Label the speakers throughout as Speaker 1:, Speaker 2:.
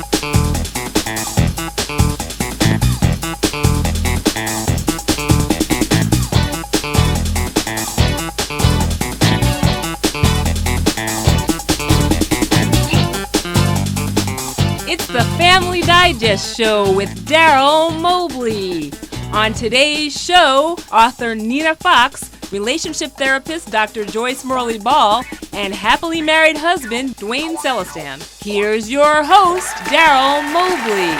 Speaker 1: It's the Family Digest Show with Daryl Mobley. On today's show, author Nina Fox, relationship therapist Dr. Joyce Morley Ball, and happily married husband Dwayne Celestin. Here's your host, Daryl Mobley.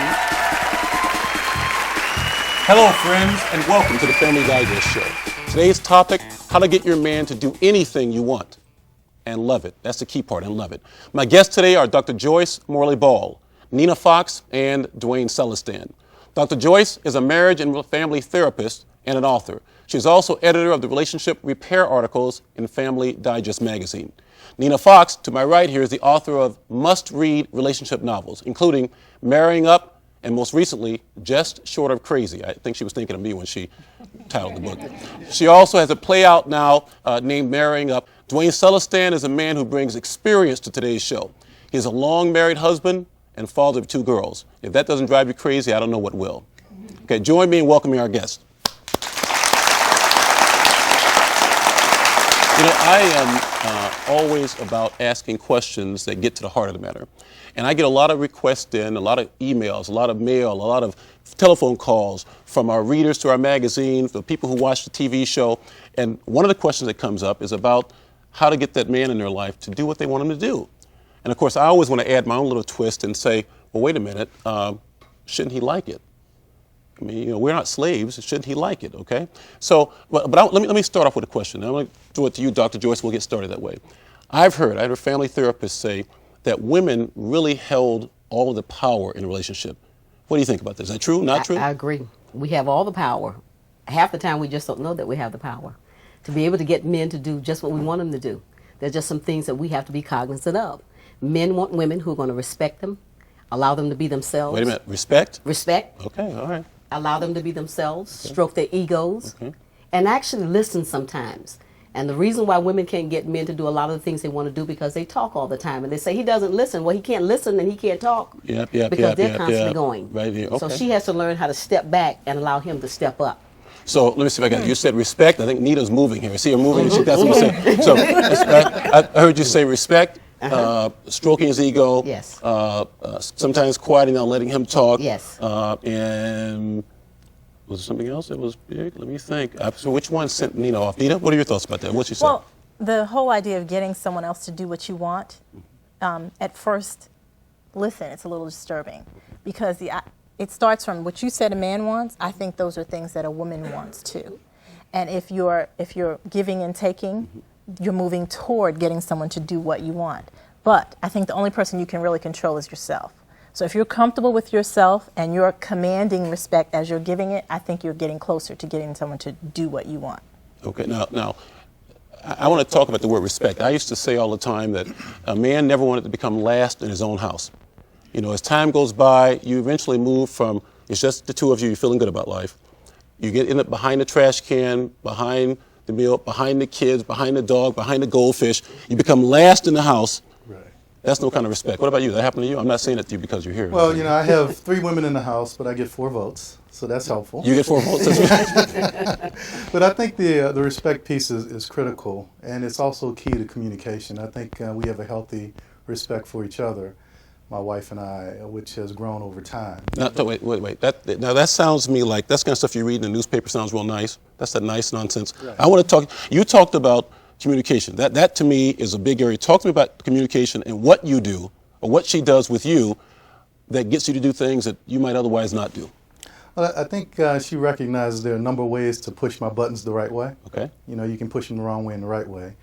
Speaker 2: Hello, friends, and welcome to the Family Digest Show. Today's topic, how to get your man to do anything you want and love it. That's the key part, and love it. My guests today are Dr. Joyce Morley Ball, Nina Fox, and Dwayne Celestin. Dr. Joyce is a marriage and family therapist and an author. She's also editor of the relationship repair articles in Family Digest magazine. Nina Fox, to my right here, is the author of must-read relationship novels, including Marrying Up and most recently, Just Short of Crazy. I think she was thinking of me when she titled the book. She also has a play out now named Marrying Up. Dwayne Celestin is a man who brings experience to today's show. He is a long married husband and father of 2 girls. If that doesn't drive you crazy, I don't know what will. Okay, join me in welcoming our guest. You know, I am always about asking questions that get to the heart of the matter. And I get a lot of requests in, a lot of emails, a lot of mail, a lot of telephone calls from our readers to our magazine, the people who watch the TV show. And one of the questions that comes up is about how to get that man in their life to do what they want him to do. And of course, I always want to add my own little twist and say, well, wait a minute, shouldn't he like it? I mean, you know, we're not slaves. Shouldn't he like it? Okay. So, let me start off with a question. I'm going to throw it to you, Dr. Joyce. We'll get started that way. I had a family therapist say that women really held all of the power in a relationship. What do you think about this? Is that true? Not true?
Speaker 3: I agree. We have all the power. Half the time, we just don't know that we have the power to be able to get men to do just what we want them to do. There's just some things that we have to be cognizant of. Men want women who are going to respect them, allow them to be themselves.
Speaker 2: Wait a minute. Respect?
Speaker 3: Respect.
Speaker 2: Okay. All right.
Speaker 3: Allow them to be themselves, stroke their egos, and actually listen sometimes. And the reason why women can't get men to do a lot of the things they want to do because they talk all the time. And they say, he doesn't listen. Well, he can't listen and he can't talk because they're constantly going.
Speaker 2: Right here. Okay.
Speaker 3: So she has to learn how to step back and allow him to step up.
Speaker 2: So let me see if I got it. You said respect. I think Nita's moving here. See her moving? That's what you said. So I heard you say respect. Stroking his ego.
Speaker 3: Yes.
Speaker 2: Sometimes quieting down, letting him talk.
Speaker 3: Yes.
Speaker 2: And was there something else that was big? Let me think. So which one sent Nina off? Nina, what are your thoughts about that? What she said?
Speaker 4: Well, the whole idea of getting someone else to do what you want, at first, listen, it's a little disturbing because it starts from what you said a man wants. I think those are things that a woman wants too. And if you're giving and taking, you're moving toward getting someone to do what you want. But I think the only person you can really control is yourself. So if you're comfortable with yourself and you're commanding respect as you're giving it, I think you're getting closer to getting someone to do what you want.
Speaker 2: Okay, now I want to talk about the word respect. I used to say all the time that a man never wanted to become last in his own house. You know, as time goes by, you eventually move from, it's just the 2 of you, you're feeling good about life. You end up behind the trash can, behind the meal, behind the kids, behind the dog, behind the goldfish. You become last in the house. Right. That's no kind of respect. What about you? That happened to you? I'm not saying that to you because you're here.
Speaker 5: Well, you know, I have 3 women in the house, but I get 4 votes, so that's helpful.
Speaker 2: You get 4 votes as well?
Speaker 5: But I think the respect piece is critical, and it's also key to communication. I think we have a healthy respect for each other, my wife and I, which has grown over time.
Speaker 2: Now, wait. Now that sounds to me like that's kind of stuff you read in the newspaper sounds real nice. That's that nice nonsense. Right. I want to talk. You talked about communication. That to me is a big area. Talk to me about communication and what you do or what she does with you that gets you to do things that you might otherwise not do.
Speaker 5: Well, I think she recognizes there are a number of ways to push my buttons the right way.
Speaker 2: Okay.
Speaker 5: You know, you can push them the wrong way and the right way.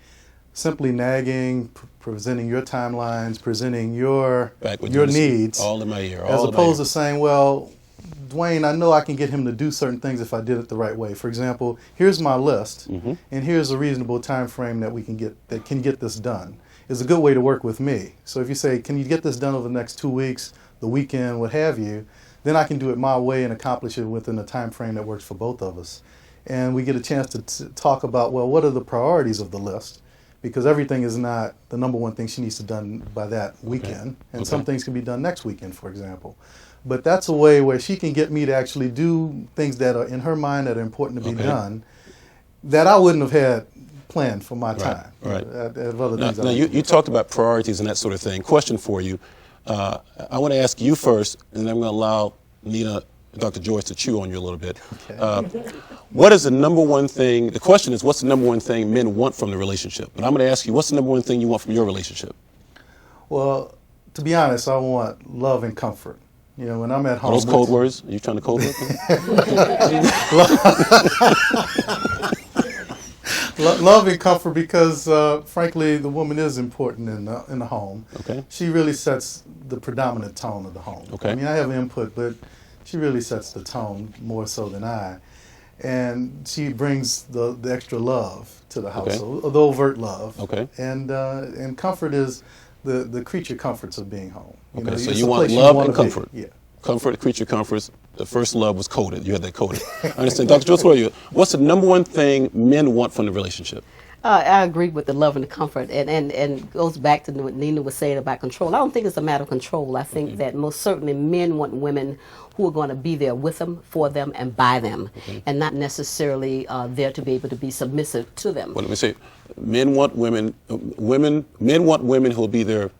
Speaker 5: Simply nagging, presenting your timelines, presenting your needs,
Speaker 2: all in my ear,
Speaker 5: as opposed to saying, well, Dwayne, I know I can get him to do certain things if I did it the right way. For example, here's my list, and here's a reasonable time frame that we can get this done. It's a good way to work with me. So if you say, can you get this done over the next 2 weeks, the weekend, what have you, then I can do it my way and accomplish it within a time frame that works for both of us. And we get a chance to talk about, well, what are the priorities of the list? because everything is not the number one thing she needs to done by that weekend, and some things can be done next weekend, for example. But that's a way where she can get me to actually do things that are in her mind that are important to be done that I wouldn't have had planned for my time.
Speaker 2: Right.
Speaker 5: I have other things.
Speaker 2: Now you talked about priorities and that sort of thing. Question for you. I want to ask you first, and then I'm going to allow Nina, Dr. Joyce, to chew on you a little bit. What is the number one thing? The question is, what's the number one thing men want from the relationship? But I'm going to ask you, what's the number one thing you want from your relationship?
Speaker 5: Well, to be honest, I want love and comfort. You know, when I'm at home.
Speaker 2: Are those code words? Are you trying to code word them?
Speaker 5: Love and comfort, because frankly, the woman is important in the home.
Speaker 2: Okay.
Speaker 5: She really sets the predominant tone of the home.
Speaker 2: Okay.
Speaker 5: I mean, I have input, but she really sets the tone more so than I. And she brings the extra love to the household, the overt love.
Speaker 2: Okay.
Speaker 5: And comfort is the creature comforts of being home.
Speaker 2: Okay,
Speaker 5: know,
Speaker 2: so
Speaker 5: it's
Speaker 2: you
Speaker 5: a
Speaker 2: want
Speaker 5: place
Speaker 2: love
Speaker 5: wanna
Speaker 2: and
Speaker 5: be.
Speaker 2: comfort.
Speaker 5: Yeah.
Speaker 2: Comfort, creature comforts. The first love was coded. You had that coded. I understand. Dr. Joyce, what are you? What's the number one thing men want from the relationship?
Speaker 3: I agree with the love and the comfort, and goes back to what Nina was saying about control. I don't think it's a matter of control. I think that most certainly men want women who are going to be there with them, for them, and by them, and not necessarily there to be able to be submissive to them.
Speaker 2: Well, let me say, men want women. Men want women who will be there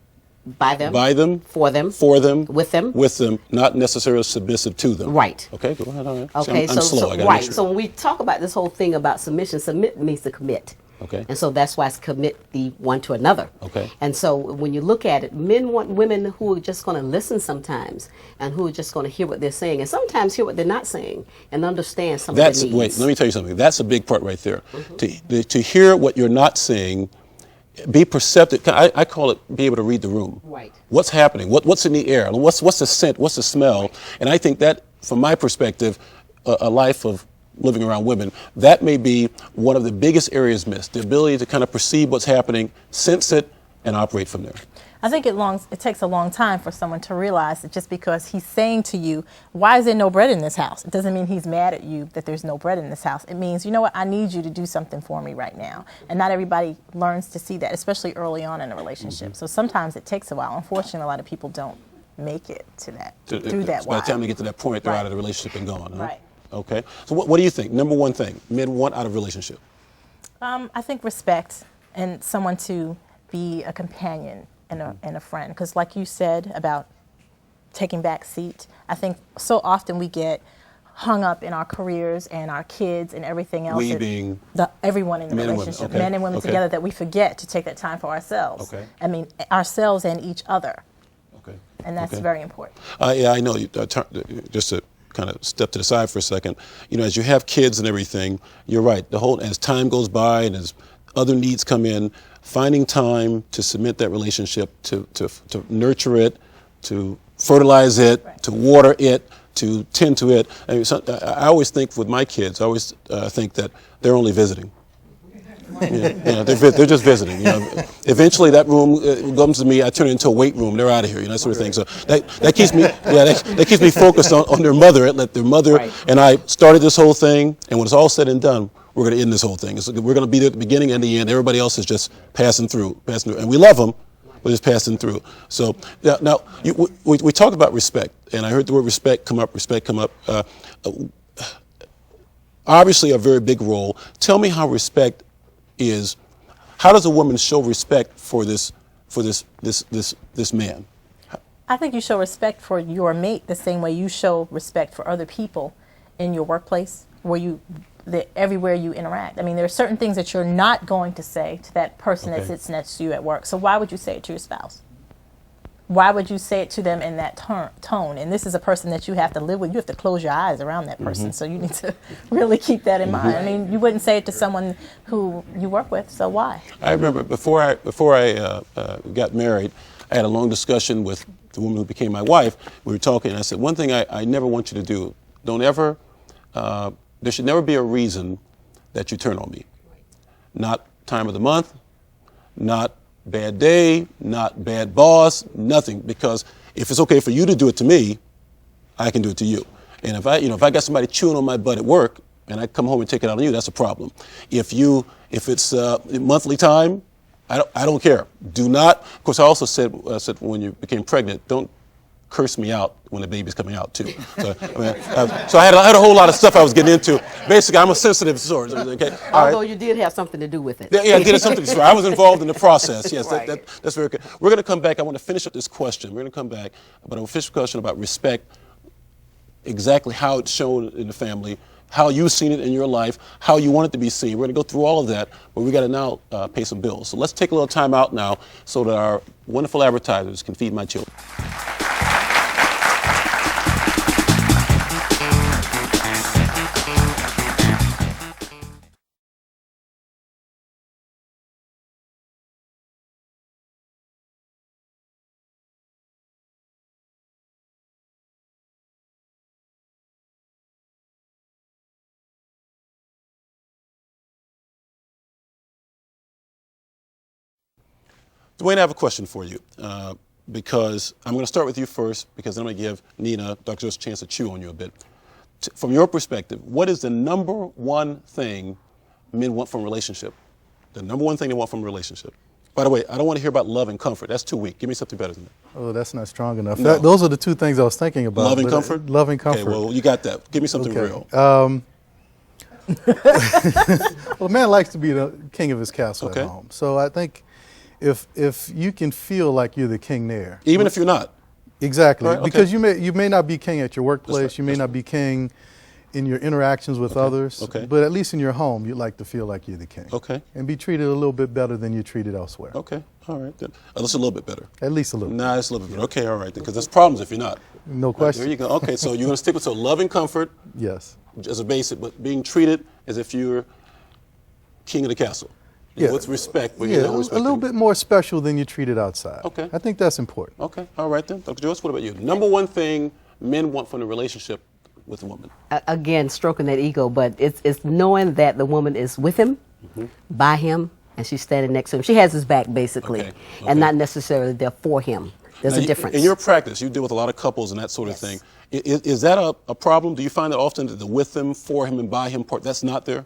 Speaker 3: By them,
Speaker 2: for them,
Speaker 3: with them,
Speaker 2: not necessarily submissive to them.
Speaker 3: Right.
Speaker 2: Okay, go ahead. All right.
Speaker 3: Okay,
Speaker 2: I'm slow. I gotta
Speaker 3: right.
Speaker 2: make sure.
Speaker 3: So when we talk about this whole thing about submission, submit means to commit.
Speaker 2: Okay.
Speaker 3: And so that's why it's commit the one to another.
Speaker 2: Okay.
Speaker 3: And so when you look at it, men want women who are just going to listen sometimes, and who are just going to hear what they're saying, and sometimes hear what they're not saying, and understand some of their needs.
Speaker 2: Wait, let me tell you something. That's a big part right there. To hear what you're not saying, be perceptive. I call it be able to read the room.
Speaker 3: Right.
Speaker 2: What's happening? What's in the air? What's the scent? What's the smell? And I think that, from my perspective, a life of living around women, that may be one of the biggest areas missed. The ability to kind of perceive what's happening, sense it, and operate from there.
Speaker 4: I think it takes a long time for someone to realize that just because he's saying to you, why is there no bread in this house? It doesn't mean he's mad at you that there's no bread in this house. It means, you know what, I need you to do something for me right now. And not everybody learns to see that, especially early on in a relationship. So sometimes it takes a while. Unfortunately, a lot of people don't make it to that, through that
Speaker 2: By
Speaker 4: while.
Speaker 2: the time they get to that point, they're
Speaker 4: Right.
Speaker 2: out of the relationship and gone. Huh?
Speaker 4: Right.
Speaker 2: Okay. So what do you think? Number one thing men want out of a relationship?
Speaker 4: I think respect, and someone to be a companion and a friend. Because like you said about taking back seat, I think so often we get hung up in our careers and our kids and everything else.
Speaker 2: We being?
Speaker 4: Everyone in the
Speaker 2: Men and women,
Speaker 4: relationship,
Speaker 2: okay.
Speaker 4: men and women
Speaker 2: Okay.
Speaker 4: together, that we forget to take that time for ourselves.
Speaker 2: Okay.
Speaker 4: I mean, ourselves and each other.
Speaker 2: Okay.
Speaker 4: And that's
Speaker 2: Okay.
Speaker 4: very important.
Speaker 2: Yeah, I know. Just to kind of step to the side for a second, as you have kids and everything, you're right. As time goes by and as other needs come in, finding time to cement that relationship, to nurture it, to fertilize it,
Speaker 4: Right.
Speaker 2: to water it, to tend to it. I always think with my kids, I always think that they're only visiting. They're just visiting. Eventually, that room comes to me. I turn it into a weight room. They're out of here. That sort of thing. So that keeps me. That keeps me focused on their mother. Let their mother
Speaker 3: Right.
Speaker 2: and I started this whole thing. And when it's all said and done, we're going to end this whole thing. We're going to be there at the beginning and the end. Everybody else is just passing through, and we love them. We're just passing through. So now we talk about respect, and I heard the word respect come up. Obviously, a very big role. Tell me how respect is. How does a woman show respect for this man?
Speaker 4: I think you show respect for your mate the same way you show respect for other people in your workplace, everywhere you interact. I mean, there are certain things that you're not going to say to that person that sits next to you at work. So why would you say it to your spouse? Why would you say it to them in that tone? And this is a person that you have to live with. You have to close your eyes around that person. So you need to really keep that in mind. I mean, you wouldn't say it to someone who you work with. So why?
Speaker 2: I remember before I got married, I had a long discussion with the woman who became my wife. We were talking, and I said, one thing I never want you to do, there should never be a reason that you turn on me. Not time of the month, not bad day, not bad boss, nothing. Because if it's okay for you to do it to me, I can do it to you. And if I got somebody chewing on my butt at work and I come home and take it out on you, that's a problem. If it's monthly time, I don't care. Do not. Of course, I also said when you became pregnant, don't curse me out when the baby's coming out too. So, I had a whole lot of stuff I was getting into. Basically, I'm a sensitive sort. Okay.
Speaker 3: Although you did have something to do with it.
Speaker 2: Yeah, I did something. So I was involved in the process. Yes,
Speaker 3: Right.
Speaker 2: that's very good. We're going to come back. I want to finish up this question. We're going to come back, but a official question about respect. Exactly how it's shown in the family, how you've seen it in your life, how you want it to be seen. We're going to go through all of that, but we got to now pay some bills. So let's take a little time out now so that our wonderful advertisers can feed my children. Dwayne, I have a question for you because I'm going to start with you first because then I'm going to give Nina, Dr. Joyce, a chance to chew on you a bit. From your perspective, what is the number one thing men want from a relationship? The number one thing they want from a relationship. By the way, I don't want to hear about love and comfort. That's too weak. Give me something better than that.
Speaker 5: Oh, that's not strong enough.
Speaker 2: No.
Speaker 5: Those are the two things I was thinking about.
Speaker 2: Love and comfort?
Speaker 5: Love and comfort.
Speaker 2: Okay, well, you got that. Give me something
Speaker 5: Okay.
Speaker 2: real.
Speaker 5: Well, a man likes to be the king of his castle
Speaker 2: Okay.
Speaker 5: at home. So I think if you can feel like you're the king there.
Speaker 2: Even if you're not.
Speaker 5: Exactly.
Speaker 2: Right, okay.
Speaker 5: Because you may not be king at your workplace,
Speaker 2: right,
Speaker 5: you may
Speaker 2: that's
Speaker 5: not be king in your interactions with others,
Speaker 2: okay.
Speaker 5: but at least in your home, you'd like to feel like you're the king.
Speaker 2: Okay.
Speaker 5: And be treated a little bit better than you're treated elsewhere.
Speaker 2: Okay, all right. Then. Just a little bit better.
Speaker 5: At least a little.
Speaker 2: Nah, it's a little bit better. Okay, all right. Because there's problems if you're not.
Speaker 5: No question.
Speaker 2: There you go. Okay, so you're going to stick with love and comfort
Speaker 5: Yes.
Speaker 2: as a basic, but being treated as if you're king of the castle.
Speaker 5: Yeah.
Speaker 2: With respect. But
Speaker 5: Yeah,
Speaker 2: you know,
Speaker 5: a
Speaker 2: respect
Speaker 5: little bit more special than you're treated outside.
Speaker 2: Okay.
Speaker 5: I think that's important.
Speaker 2: Okay, all right then. Dr. Joyce, what about you? Number one thing men want from a relationship with a woman.
Speaker 3: Again, stroking that ego, but it's knowing that the woman is with him, by him, and she's standing next to him. She has his back, basically,
Speaker 2: Okay,
Speaker 3: and not necessarily there for him. There's
Speaker 2: Now,
Speaker 3: a difference.
Speaker 2: In your practice, you deal with a lot of couples and that sort of
Speaker 3: Yes.
Speaker 2: thing. Is that a problem? Do you find that often that the with him, for him, and by him part, that's not there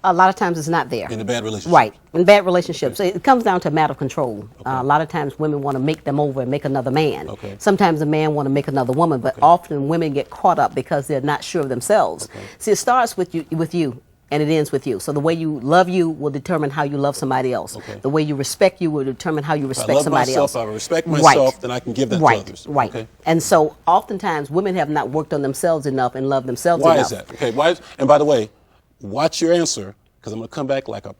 Speaker 3: A lot of times it's not there.
Speaker 2: in a bad relationship?
Speaker 3: Right. In bad relationships, it comes down to a matter of control. A lot of times women want to make them over and make another man.
Speaker 2: Okay.
Speaker 3: Sometimes a man want to make another woman, but often women get caught up because they're not sure of themselves. See, it starts with you and it ends with you. So the way you love you will determine how you love somebody else.
Speaker 2: Okay.
Speaker 3: The way you respect you will determine how you
Speaker 2: If I
Speaker 3: respect
Speaker 2: love
Speaker 3: somebody
Speaker 2: myself,
Speaker 3: else.
Speaker 2: I respect myself, then I can give that to
Speaker 3: right.
Speaker 2: others.
Speaker 3: Right.
Speaker 2: Okay.
Speaker 3: And so oftentimes women have not worked on themselves enough and love themselves
Speaker 2: Why
Speaker 3: enough.
Speaker 2: is that? Okay. Why? And by the way, watch your answer because I'm going to come back like a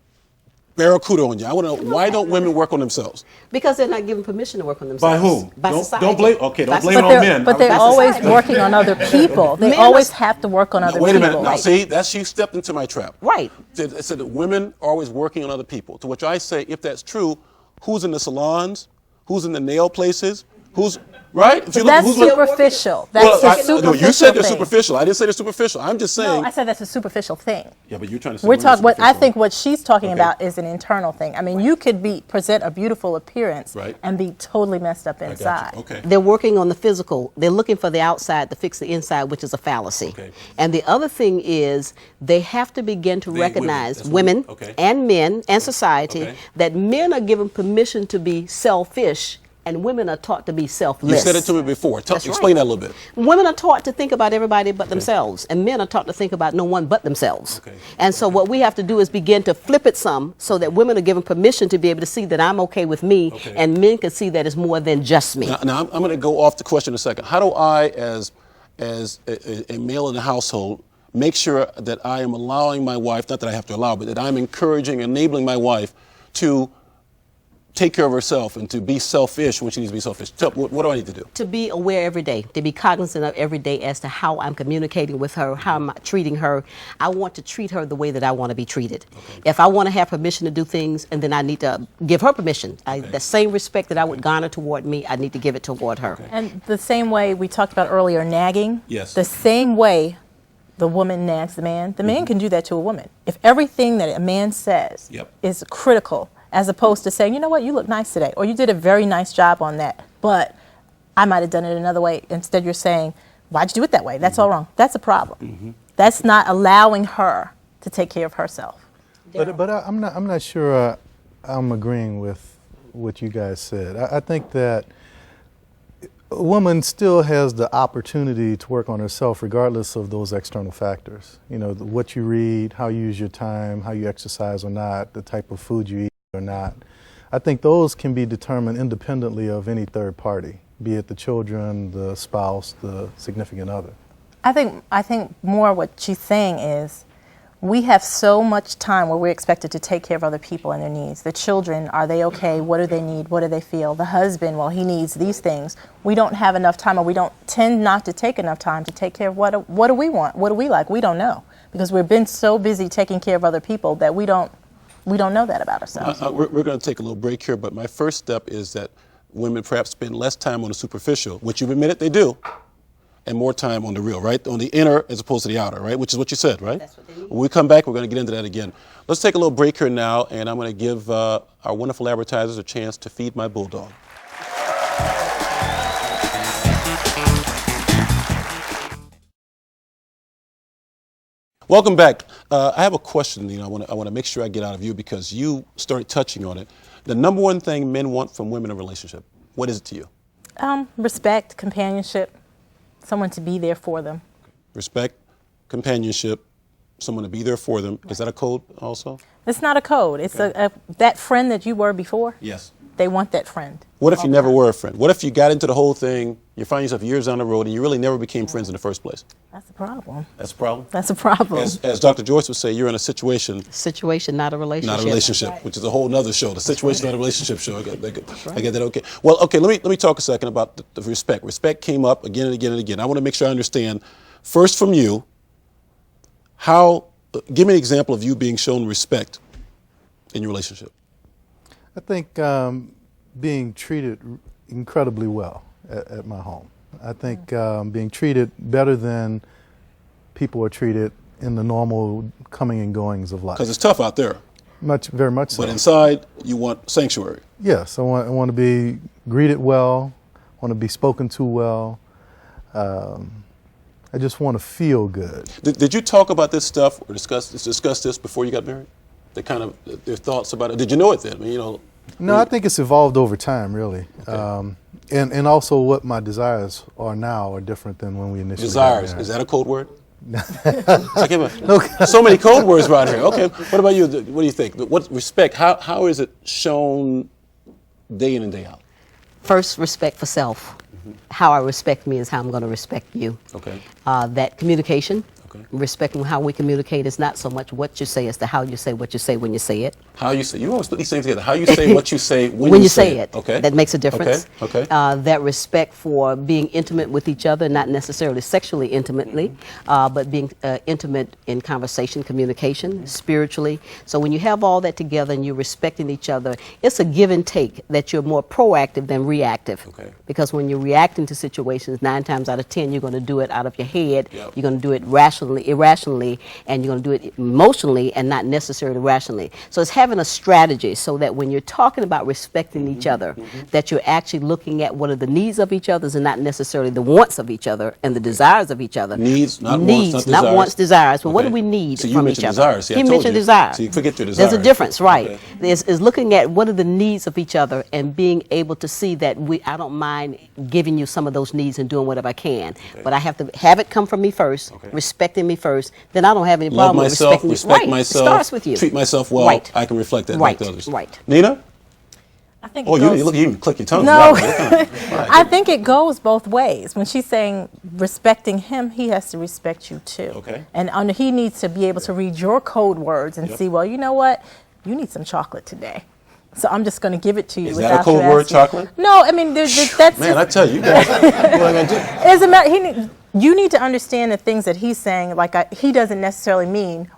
Speaker 2: barracuda on you. I want to know, why don't women work on themselves?
Speaker 3: Because they're not given permission to work on
Speaker 2: By
Speaker 3: themselves.
Speaker 2: whom?
Speaker 3: By
Speaker 2: Don't
Speaker 3: society.
Speaker 2: blame. Okay, don't
Speaker 3: By
Speaker 2: blame it
Speaker 3: society.
Speaker 2: on men.
Speaker 4: But they're
Speaker 3: That's
Speaker 4: always
Speaker 3: society.
Speaker 4: working on other people. They
Speaker 3: Men
Speaker 4: always
Speaker 3: are-
Speaker 4: have to work on other
Speaker 2: Wait a minute.
Speaker 4: people.
Speaker 2: Now, see, she stepped into my trap.
Speaker 3: Right.
Speaker 2: It said that women are always working on other people. To which I say, if that's true, who's in the salons? Who's in the nail places? Who's right? If you
Speaker 4: That's
Speaker 2: who's look-
Speaker 4: superficial. That's
Speaker 2: Well,
Speaker 4: a superficial
Speaker 2: no, you said they're
Speaker 4: thing.
Speaker 2: superficial. I didn't say they're superficial. I'm just saying.
Speaker 4: No, I said that's a superficial thing.
Speaker 2: Yeah, but you're trying to say
Speaker 4: We're
Speaker 2: women are
Speaker 4: talking. What I
Speaker 2: superficial.
Speaker 4: think what she's talking
Speaker 2: Okay.
Speaker 4: about is an internal thing. I mean, you could present a beautiful appearance
Speaker 2: Right.
Speaker 4: and be totally messed up
Speaker 2: I got
Speaker 4: inside.
Speaker 2: you. Okay.
Speaker 3: They're working on the physical. They're looking for the outside to fix the inside, which is a fallacy.
Speaker 2: Okay.
Speaker 3: And the other thing is they have to begin to
Speaker 2: Women.
Speaker 3: recognize
Speaker 2: That's
Speaker 3: women
Speaker 2: okay.
Speaker 3: and men and society
Speaker 2: Okay.
Speaker 3: that men are given permission to be selfish and women are taught to be selfless.
Speaker 2: You said it to me before.
Speaker 3: That's
Speaker 2: Explain
Speaker 3: right.
Speaker 2: that a little bit.
Speaker 3: Women are taught to think about everybody but themselves, and men are taught to think about no one but themselves.
Speaker 2: Okay.
Speaker 3: And so what we have to do is begin to flip it some so that women are given permission to be able to see that I'm okay with me,
Speaker 2: Okay.
Speaker 3: and men can see that it's more than just me.
Speaker 2: Now I'm going to go off the question in a second. How do I, as a male in the household, make sure that I am allowing my wife, not that I have to allow, but that I'm encouraging, enabling my wife to take care of herself and to be selfish when she needs to be selfish? What do I need to do?
Speaker 3: To be aware every day, to be cognizant of every day as to how I'm communicating with her, how I'm treating her. I want to treat her the way that I want to be treated. If I want to have permission to do things, and then I need to give her permission. The same respect that I would garner toward me, I need to give it toward her.
Speaker 4: And the same way we talked about earlier, nagging.
Speaker 2: Yes.
Speaker 4: The same way the woman nags the man can do that to a woman. If everything that a man says
Speaker 2: Yep.
Speaker 4: is critical, as opposed to saying, you know what, you look nice today, or you did a very nice job on that, but I might have done it another way. Instead, you're saying, why'd you do it that way? That's all wrong. That's a problem. That's not allowing her to take care of herself.
Speaker 5: But I'm not sure I'm agreeing with what you guys said. I think that a woman still has the opportunity to work on herself regardless of those external factors. You know, what you read, how you use your time, how you exercise or not, the type of food you eat or not. I think those can be determined independently of any third party, be it the children, the spouse, the significant other.
Speaker 4: I think more what she's saying is we have so much time where we're expected to take care of other people and their needs. The children, are they okay? What do they need? What do they feel? The husband, well, he needs these things. We don't have enough time, or we don't tend not to take enough time to take care of what do we want? What do we like? We don't know, because we've been so busy taking care of other people that we don't know that about ourselves.
Speaker 2: We're going to take a little break here, but my first step is that women perhaps spend less time on the superficial, which you've admitted they do, and more time on the real, right? On the inner as opposed to the outer, right? Which is what you said, right?
Speaker 3: That's what they need.
Speaker 2: When we come back, we're going to get into that again. Let's take a little break here now, and I'm going to give our wonderful advertisers a chance to feed my bulldog. Welcome back. I have a question, I want to make sure I get out of you because you started touching on it. The number one thing men want from women in a relationship, what is it to you?
Speaker 4: Respect, companionship, someone to be there for them.
Speaker 2: Respect, companionship, someone to be there for them. Is that a code also?
Speaker 4: It's not a code. It's that friend that you were before.
Speaker 2: Yes.
Speaker 4: They want that friend.
Speaker 2: What if you never were a friend? What if you got into the whole thing, you find yourself years down the road, and you really never became friends in the first place?
Speaker 4: That's a problem.
Speaker 2: That's a problem?
Speaker 4: That's a problem.
Speaker 2: As Dr. Joyce would say, you're in a situation.
Speaker 3: Situation, not a relationship.
Speaker 2: Not a relationship, which is a whole nother show. The situation, not a relationship show. I get that. Okay. Well, okay. Let me talk a second about the respect. Respect came up again and again and again. I want to make sure I understand. First, from you, give me an example of you being shown respect in your relationship.
Speaker 5: I think being treated incredibly well at my home. I think being treated better than people are treated in the normal coming and goings of life.
Speaker 2: Because it's tough out there.
Speaker 5: Very much so.
Speaker 2: But inside, you want sanctuary.
Speaker 5: Yes, I want to be greeted well, want to be spoken to well. I just want to feel good.
Speaker 2: Did you talk about this stuff or discuss this before you got married? Their thoughts about it. Did you know it then? I mean,
Speaker 5: No, I think it's evolved over time, really. Okay. And also what my desires are now are different than when we initially
Speaker 2: Desires,
Speaker 5: got
Speaker 2: is that a code word? So many code words around here. Okay, what about you? What do you think? What respect, how is it shown day in and day out?
Speaker 3: First, respect for self. Mm-hmm. How I respect me is how I'm going to respect you.
Speaker 2: Okay.
Speaker 3: That communication.
Speaker 2: Okay.
Speaker 3: Respecting how we communicate is not so much what you say as to how you say what you say when you say it.
Speaker 2: How you say, you always put these things together. How you say what you say when
Speaker 3: you say it.
Speaker 2: Okay.
Speaker 3: That makes a difference.
Speaker 2: Okay.
Speaker 3: That respect for being intimate with each other, not necessarily sexually intimately, but being intimate in conversation, communication, spiritually. So when you have all that together and you're respecting each other, it's a give and take that you're more proactive than reactive.
Speaker 2: Okay.
Speaker 3: Because when you're reacting to situations, 9 times out of 10, you're going to do it out of your head.
Speaker 2: Yep.
Speaker 3: You're going to do it irrationally, and you're going to do it emotionally and not necessarily rationally. So it's having a strategy so that when you're talking about respecting each other, that you're actually looking at what are the needs of each other and not necessarily the wants of each other and the desires of each other.
Speaker 2: Needs, not
Speaker 3: wants, desires. But what do we need
Speaker 2: so
Speaker 3: from each other?
Speaker 2: Desires. See,
Speaker 3: he mentioned desires.
Speaker 2: So you forget your desires.
Speaker 3: There's a difference, right?
Speaker 2: Okay.
Speaker 3: Is looking at what are the needs of each other and being able to see that I don't mind giving you some of those needs and doing whatever I can. Okay. But I have to have it come from me first, respecting me first. Then I don't have any problem with respecting
Speaker 2: respect myself.
Speaker 3: It starts with you.
Speaker 2: Treat myself well.
Speaker 3: Right.
Speaker 2: I can reflect that
Speaker 3: right.
Speaker 2: back to others.
Speaker 3: Right.
Speaker 2: Nina?
Speaker 4: I think
Speaker 2: you even click your tongue.
Speaker 4: No, I think it goes both ways. When she's saying respecting him, he has to respect you too.
Speaker 2: Okay.
Speaker 4: And he needs to be able to read your code words and see, well, you know what? You need some chocolate today. So I'm just going to give it to you.
Speaker 2: Is that a code word, chocolate?
Speaker 4: No, I mean, that's...
Speaker 2: Man, I tell you guys, what am I going to do?
Speaker 4: You need to understand the things that he's saying. He doesn't necessarily mean,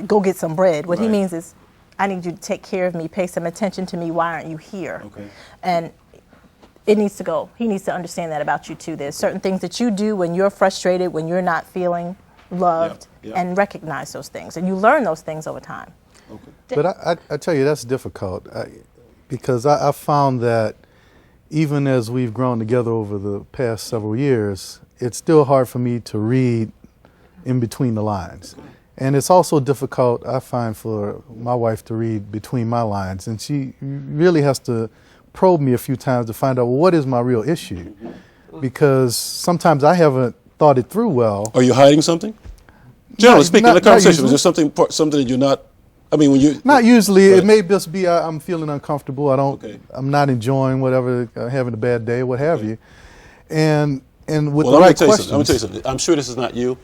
Speaker 4: go get some bread. What he means is, I need you to take care of me, pay some attention to me. Why aren't you here?
Speaker 2: Okay.
Speaker 4: And it needs to go. He needs to understand that about you too. There's certain things that you do when you're frustrated, when you're not feeling loved, and recognize those things. And you learn those things over time.
Speaker 5: Okay. But I tell you, that's difficult because I found that even as we've grown together over the past several years, it's still hard for me to read in between the lines. And it's also difficult, I find, for my wife to read between my lines. And she really has to probe me a few times to find out, well, what is my real issue? Because sometimes I haven't thought it through well.
Speaker 2: Are you hiding something? Generally speaking, in the
Speaker 5: not
Speaker 2: conversation, is
Speaker 5: usually.
Speaker 2: there something that you're not, I mean, when you...
Speaker 5: Not usually.
Speaker 2: Right.
Speaker 5: It may just be I'm feeling uncomfortable.
Speaker 2: Okay.
Speaker 5: I'm not enjoying whatever, having a bad day, what have you. And with
Speaker 2: Well,
Speaker 5: the
Speaker 2: let me
Speaker 5: right
Speaker 2: tell you
Speaker 5: questions.
Speaker 2: something. Let me tell you something. I'm sure this is not you.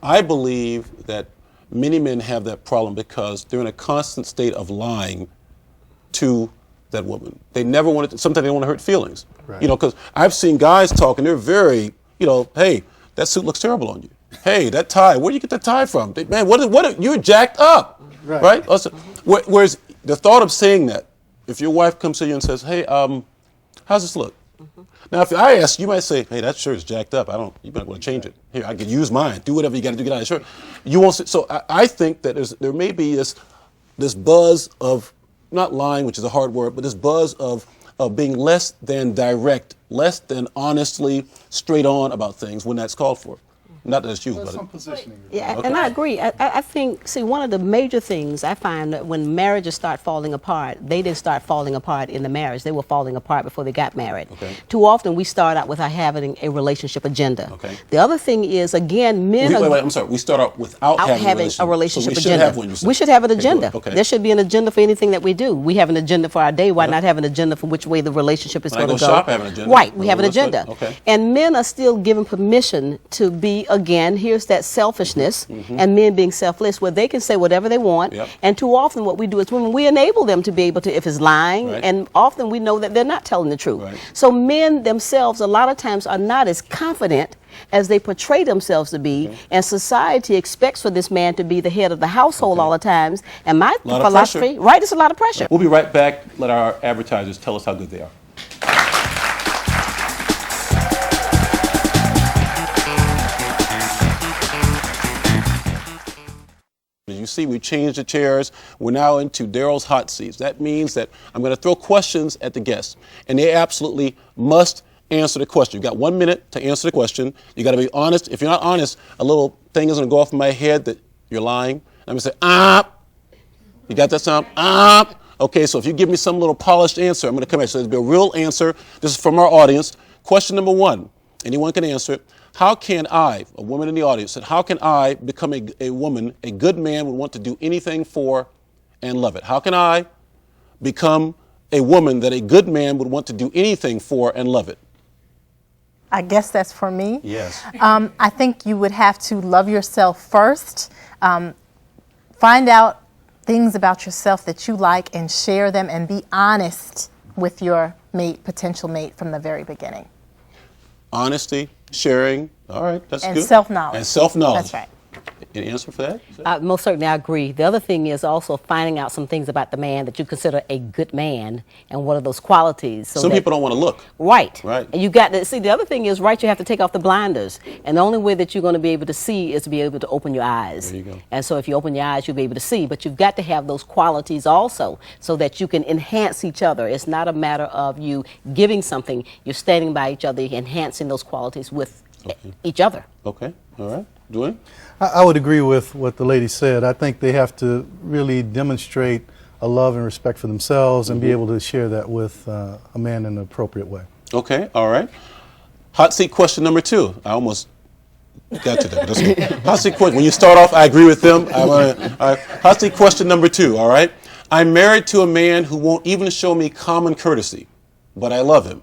Speaker 2: I believe that many men have that problem because they're in a constant state of lying to that woman. They never want to, sometimes they don't want to hurt feelings.
Speaker 5: Right.
Speaker 2: You know, because I've seen guys talk and they're very, you know, hey, that suit looks terrible on you. Hey, that tie, where do you get that tie from? Man, you're jacked up, right? Also, whereas the thought of saying that, if your wife comes to you and says, hey, how's this look? Now, if I ask, you might say, hey, that shirt is jacked up. You might want to change it. Here, I could use mine. Do whatever you got to do to get out of the shirt. You won't. So I think that there may be this buzz of, not lying, which is a hard word, but this buzz of being less than direct, less than honestly straight on about things when that's called for. Not that it's you,
Speaker 5: There's
Speaker 2: but
Speaker 5: some positioning.
Speaker 3: Yeah,
Speaker 2: Okay.
Speaker 3: and I agree. I think, see, one of the major things I find that when marriages start falling apart, they didn't start falling apart in the marriage. They were falling apart before they got married.
Speaker 2: Okay.
Speaker 3: Too often we start out without having a relationship agenda.
Speaker 2: Okay.
Speaker 3: The other thing is, again, men are...
Speaker 2: wait, I'm sorry. We start out without
Speaker 3: Out having a relationship
Speaker 2: so we
Speaker 3: agenda.
Speaker 2: Should have one, you said.
Speaker 3: We should have an
Speaker 2: Okay,
Speaker 3: agenda.
Speaker 2: good. Okay.
Speaker 3: There should be an agenda for anything that we do. We have an agenda for our day. Why not have an agenda for which way the relationship is
Speaker 2: When I
Speaker 3: going to
Speaker 2: go
Speaker 3: go?
Speaker 2: shop, I have an agenda.
Speaker 3: Right, we have an
Speaker 2: That's good.
Speaker 3: agenda.
Speaker 2: Okay.
Speaker 3: And men are still given permission to be, again, here's that selfishness, and men being selfless, where they can say whatever they want.
Speaker 2: Yep.
Speaker 3: And too often what we do is women, we enable them to be able to, if it's lying,
Speaker 2: Right.
Speaker 3: and often we know that they're not telling the truth.
Speaker 2: Right.
Speaker 3: So men themselves a lot of times are not as confident as they portray themselves to be, and society expects for this man to be the head of the household all the times. And my
Speaker 2: Lot of
Speaker 3: philosophy,
Speaker 2: pressure.
Speaker 3: right, it's a lot of pressure.
Speaker 2: We'll be right back. Let our advertisers tell us how good they are. As you see, we changed the chairs. We're now into Daryl's hot seats. That means that I'm going to throw questions at the guests, and they absolutely must answer the question. You've got 1 minute to answer the question. You got to be honest. If you're not honest, a little thing is going to go off in my head that you're lying. I'm going to say, ah. You got that sound? Ah. Okay, so if you give me some little polished answer, I'm going to come back. So there's be a real answer. This is from our audience. Question number 1. Anyone can answer it. How can I, a woman in the audience, said, how can I become a woman, a good man would want to do anything for and love it? How can I become a woman that a good man would want to do anything for and love it?
Speaker 4: I guess that's for me.
Speaker 2: Yes.
Speaker 4: I think you would have to love yourself first. Find out things about yourself that you like and share them, and be honest with your mate, potential mate, from the very beginning.
Speaker 2: Honesty, sharing. All right, that's
Speaker 4: And
Speaker 2: good.
Speaker 4: self-knowledge.
Speaker 2: And self-knowledge.
Speaker 4: That's right.
Speaker 2: Any answer for that?
Speaker 3: Most certainly, I agree. The other thing is also finding out some things about the man that you consider a good man, and what are those qualities. So
Speaker 2: Some
Speaker 3: that-
Speaker 2: people don't want to look.
Speaker 3: Right.
Speaker 2: Right.
Speaker 3: And you got to see, the other thing is, right, you have to take off the blinders. And the only way that you're going to be able to see is to be able to open your eyes.
Speaker 2: There you go.
Speaker 3: And so if you open your eyes, you'll be able to see. But you've got to have those qualities also so that you can enhance each other. It's not a matter of you giving something, you're standing by each other, enhancing those qualities with each other.
Speaker 2: Okay. All right. Dwayne?
Speaker 5: I would agree with what the lady said. I think they have to really demonstrate a love and respect for themselves and be able to share that with a man in an appropriate way.
Speaker 2: Okay. All right. Hot seat question number 2. I almost got to that. But that's good. Hot seat question. When you start off, I agree with them. Hot seat question number 2. All right. I'm married to a man who won't even show me common courtesy, but I love him.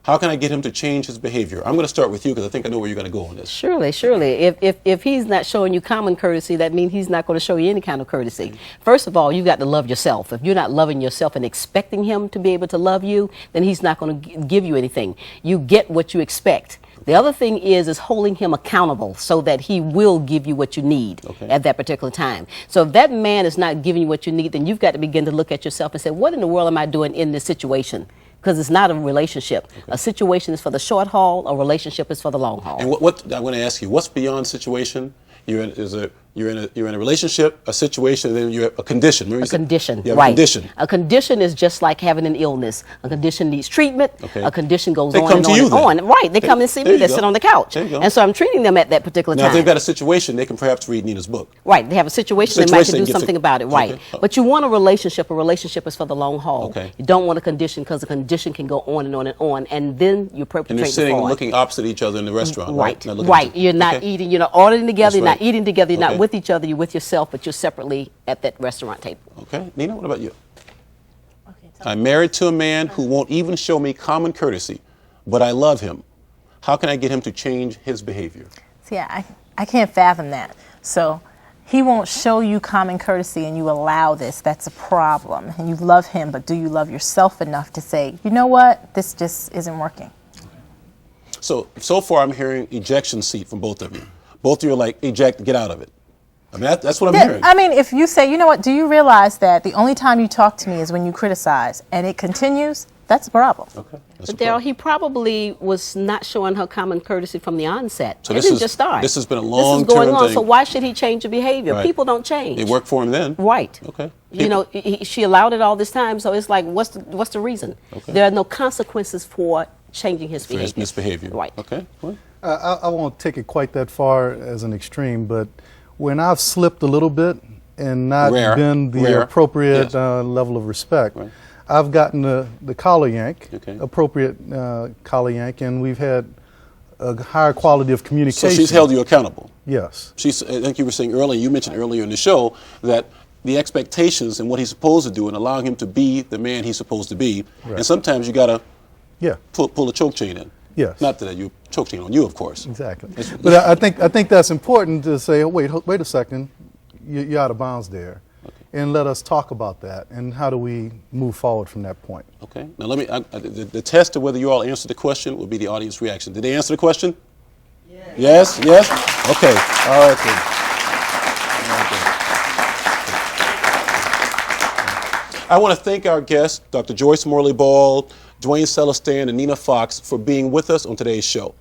Speaker 2: How can I get him to change his behavior? I'm going to start with you because I think I know where you're going to go on this.
Speaker 3: Surely, surely. If he's not showing you common courtesy, that means he's not going to show you any kind of courtesy. First of all, you've got to love yourself. If you're not loving yourself and expecting him to be able to love you, then he's not going to give you anything. You get what you expect. The other thing is holding him accountable so that he will give you what you need at that particular time. So if that man is not giving you what you need, then you've got to begin to look at yourself and say, what in the world am I doing in this situation? Because it's not a relationship. A situation is for the short haul, a relationship is for the long haul.
Speaker 2: And what I'm going to ask you, what's beyond situation? You're in, You're in a relationship, a situation, and then you're a condition. Remember
Speaker 3: A condition,
Speaker 2: you have
Speaker 3: right.
Speaker 2: a condition.
Speaker 3: A condition is just like having an illness. A condition needs treatment.
Speaker 2: Okay.
Speaker 3: A condition goes
Speaker 2: They
Speaker 3: on
Speaker 2: come
Speaker 3: and
Speaker 2: to
Speaker 3: on
Speaker 2: you
Speaker 3: and
Speaker 2: then.
Speaker 3: on. Right. They come and see
Speaker 2: there
Speaker 3: me.
Speaker 2: you
Speaker 3: They
Speaker 2: go.
Speaker 3: sit on the couch.
Speaker 2: There you go.
Speaker 3: And so I'm treating them at that particular
Speaker 2: Now, if
Speaker 3: time.
Speaker 2: they've got a situation, they can perhaps read Nina's book.
Speaker 3: Right. They have a situation. They might
Speaker 2: Situation
Speaker 3: do
Speaker 2: gets
Speaker 3: something
Speaker 2: it.
Speaker 3: about it. Right.
Speaker 2: Okay.
Speaker 3: But you want a relationship. A relationship is for the long haul.
Speaker 2: Okay.
Speaker 3: You don't want a condition because a condition can go on and on and on. And then you
Speaker 2: And
Speaker 3: perpetrate
Speaker 2: they're sitting and
Speaker 3: fraud.
Speaker 2: looking opposite each other in the restaurant.
Speaker 3: Right,
Speaker 2: Not looking
Speaker 3: right.
Speaker 2: at you.
Speaker 3: You're not
Speaker 2: Okay.
Speaker 3: eating, you're not ordering together,
Speaker 2: That's
Speaker 3: you're not
Speaker 2: right.
Speaker 3: eating together, you're
Speaker 2: Okay.
Speaker 3: not with each other, you're with yourself, but you're separately at that restaurant table.
Speaker 2: Okay. Nina, what about you? I'm married to a man who won't even show me common courtesy, but I love him. How can I get him to change his behavior?
Speaker 4: See, I can't fathom that. So he won't show you common courtesy and you allow this. That's a problem. And you love him, but do you love yourself enough to say, you know what, this just isn't working?
Speaker 2: So far I'm hearing ejection seat from both of you. Both of you are like, eject, get out of it. I mean, that's what I'm hearing.
Speaker 4: I mean, if you say, you know what, do you realize that the only time you talk to me is when you criticize and it continues, that's a problem.
Speaker 2: Okay.
Speaker 3: But Daryl, he probably was not showing her common courtesy from the onset.
Speaker 2: So
Speaker 3: It
Speaker 2: this
Speaker 3: didn't
Speaker 2: is-
Speaker 3: just start.
Speaker 2: this has been a
Speaker 3: This is
Speaker 2: long-term
Speaker 3: going on.
Speaker 2: thing.
Speaker 3: So why should he change the behavior?
Speaker 2: Right.
Speaker 3: People don't change.
Speaker 2: It worked for him then.
Speaker 3: Right.
Speaker 2: Okay.
Speaker 3: You know, she allowed it all this time, so it's like, what's the reason?
Speaker 2: Okay.
Speaker 3: There are no consequences for changing his
Speaker 2: For
Speaker 3: behavior.
Speaker 2: his misbehavior.
Speaker 3: Right.
Speaker 2: Okay. Well,
Speaker 5: I won't take it quite that far as an extreme, but when I've slipped a little bit and not
Speaker 2: Rare.
Speaker 5: been the
Speaker 2: Rare.
Speaker 5: appropriate
Speaker 2: Yes.
Speaker 5: level of respect,
Speaker 2: Right.
Speaker 5: I've gotten the collar yank,
Speaker 2: Okay.
Speaker 5: appropriate collar yank, and we've had a higher quality of
Speaker 2: so
Speaker 5: communication.
Speaker 2: she's held you accountable.
Speaker 5: Yes.
Speaker 2: I think you were saying earlier, you mentioned earlier in the show that the expectations and what he's supposed to do and allowing him to be the man he's supposed to be.
Speaker 5: Right.
Speaker 2: And sometimes you got to
Speaker 5: Yeah.
Speaker 2: pull a choke chain in.
Speaker 5: Yes.
Speaker 2: Not that you choke chain on you, of course.
Speaker 5: Exactly. But I think that's important to say, oh, wait a second, you're out of bounds there. And let us talk about that and how do we move forward from that point.
Speaker 2: Okay. Now let me. The test of whether you all answer the question will be the audience reaction. Did they answer the question? Yes. Yes. Okay. All right then. I want to thank our guests, Dr. Joyce Morley Ball, Dwayne Celestin, and Nina Fox, for being with us on today's show.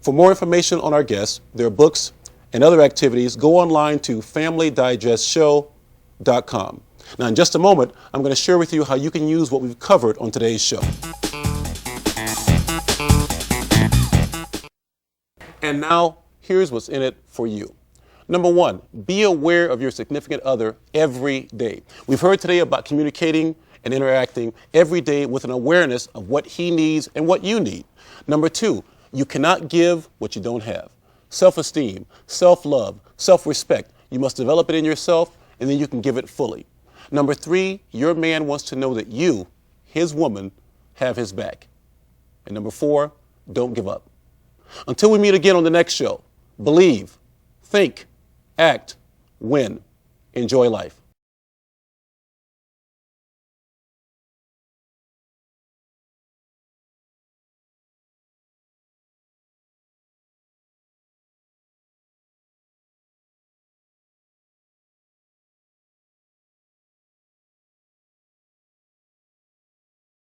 Speaker 2: For more information on our guests, their books, and other activities, go online to FamilyDigestShow.com. Now, in just a moment, I'm going to share with you how you can use what we've covered on today's show. And now, here's what's in it for you. Number one, be aware of your significant other every day. We've heard today about communicating and interacting every day with an awareness of what he needs and what you need. Number two, you cannot give what you don't have. Self-esteem, self-love, self-respect. You must develop it in yourself, and then you can give it fully. Number three, your man wants to know that you, his woman, have his back. And number four, don't give up. Until we meet again on the next show, believe, think, act, win. Enjoy life.